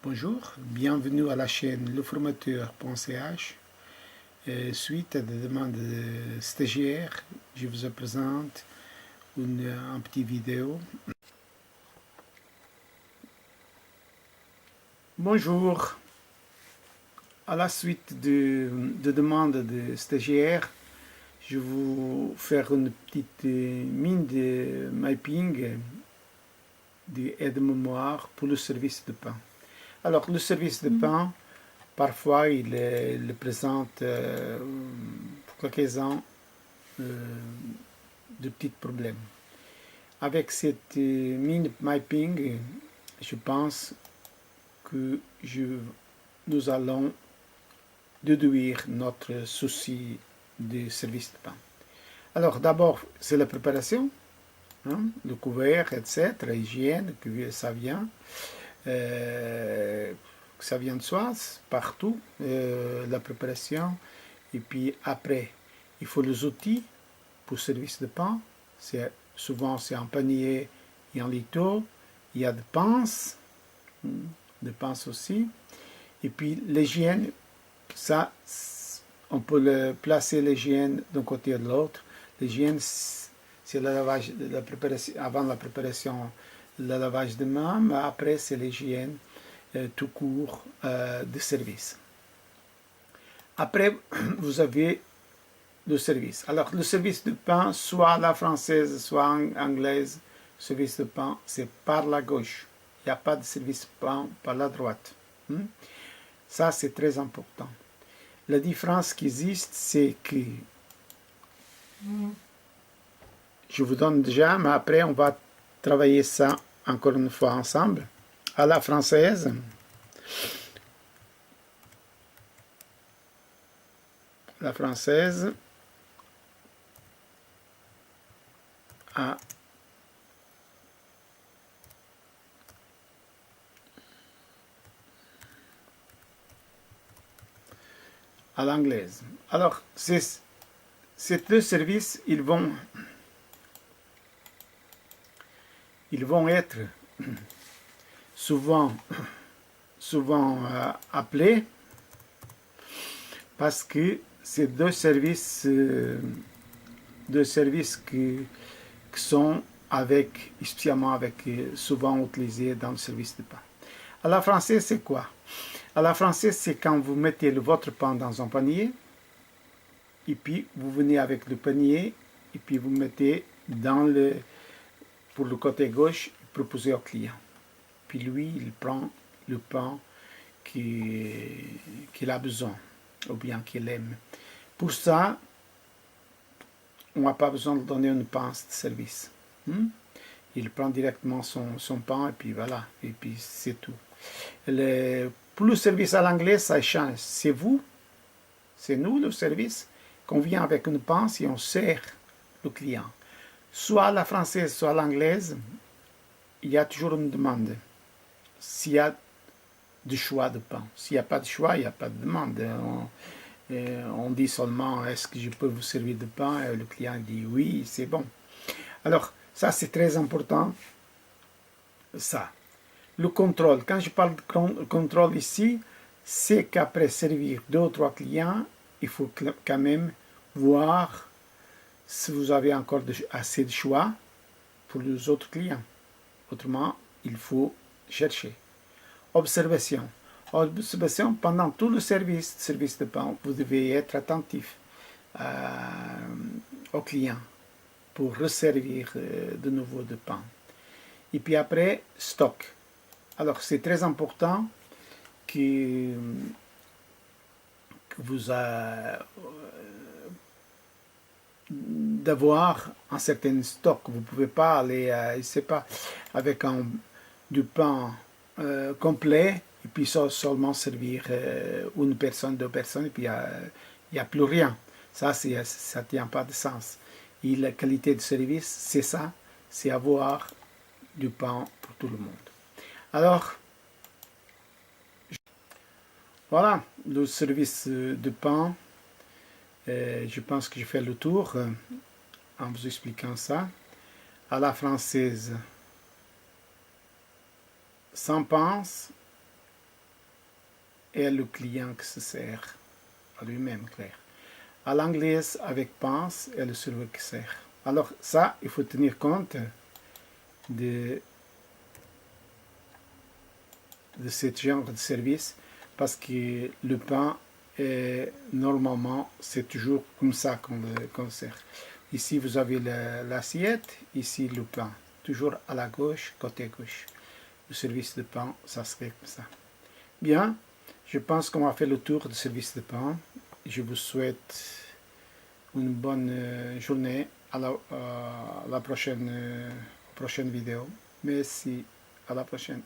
Bonjour, bienvenue à la chaîne leformateur.ch. Suite à des demandes de stagiaires, je vous présente un petit vidéo. Bonjour, à la suite de demandes de stagiaires, je vais vous faire une petite mine de mapping de aide-mémoire pour le service de pain. Alors, le service de pain, parfois, il présente pour quelques-uns de petits problèmes. Avec cette mine mapping, je pense que nous allons déduire notre souci de service de pain. Alors, d'abord, c'est la préparation, le couvert, etc., hygiène, que ça vient. Ça vient de soi, partout, la préparation. Et puis après, il faut les outils pour service de pain. Souvent, c'est un panier et un lito. Il y a des pinces aussi. Et puis l'hygiène, ça, on peut placer l'hygiène d'un côté et de l'autre. L'hygiène, c'est le lavage, la préparation, avant la préparation, le lavage de main, mais après, c'est l'hygiène tout court de service. Après, vous avez le service. Alors, le service de pain, soit à la française, soit en anglaise, le service de pain, c'est par la gauche. Il n'y a pas de service de pain par la droite. Ça, c'est très important. La différence qui existe, c'est que je vous donne déjà, mais après, on va travailler ça encore une fois ensemble. À la française, à l'anglaise. Alors, ces deux services, ils vont être souvent appelés parce que c'est deux services qui sont spécialement souvent utilisés dans le service de pain. À la française, c'est quoi? À la française, c'est quand vous mettez votre pain dans un panier, et puis vous venez avec le panier, et puis vous mettez pour le côté gauche, proposé au client. Puis lui, il prend le pain qu'il a besoin, ou bien qu'il aime. Pour ça, on n'a pas besoin de donner une pince de service. Il prend directement son pain, et puis voilà, et puis c'est tout. Pour le service à l'anglais, ça change. C'est nous le service, qu'on vient avec une pince et on sert le client. Soit à la française, soit à l'anglaise, il y a toujours une demande. S'il y a du choix de pain. S'il n'y a pas de choix, il n'y a pas de demande. On dit seulement, est-ce que je peux vous servir de pain? Et le client dit oui, c'est bon. Alors, ça c'est très important. Ça. Le contrôle. Quand je parle de contrôle ici, c'est qu'après servir 2 ou 3 clients, il faut quand même voir si vous avez encore assez de choix pour les autres clients. Autrement, il faut chercher. Observation. Observation, pendant tout le service de pain, vous devez être attentif aux clients pour resservir de nouveau de pain. Et puis après, stock. Alors, c'est très important que vous d'avoir un certain stock. Vous ne pouvez pas aller, je sais pas, avec du pain complet et puis seulement servir une personne, 2 personnes et puis il n'y a plus rien. Ça ne tient pas de sens. Et la qualité de service, c'est ça, c'est avoir du pain pour tout le monde. Alors, voilà, le service de pain. Je pense que je fais le tour en vous expliquant ça. À la française, sans pince, et le client qui se sert à lui-même, clair. À l'anglaise, avec pince et le serveur qui sert. Alors ça, il faut tenir compte de ce genre de service parce que le pain, normalement, c'est toujours comme ça qu'on sert. Ici, vous avez l'assiette, ici le pain. Toujours à la gauche, côté gauche. Le service de pain, ça serait comme ça. Bien, je pense qu'on a fait le tour du service de pain. Je vous souhaite une bonne journée à la prochaine vidéo. Merci, à la prochaine.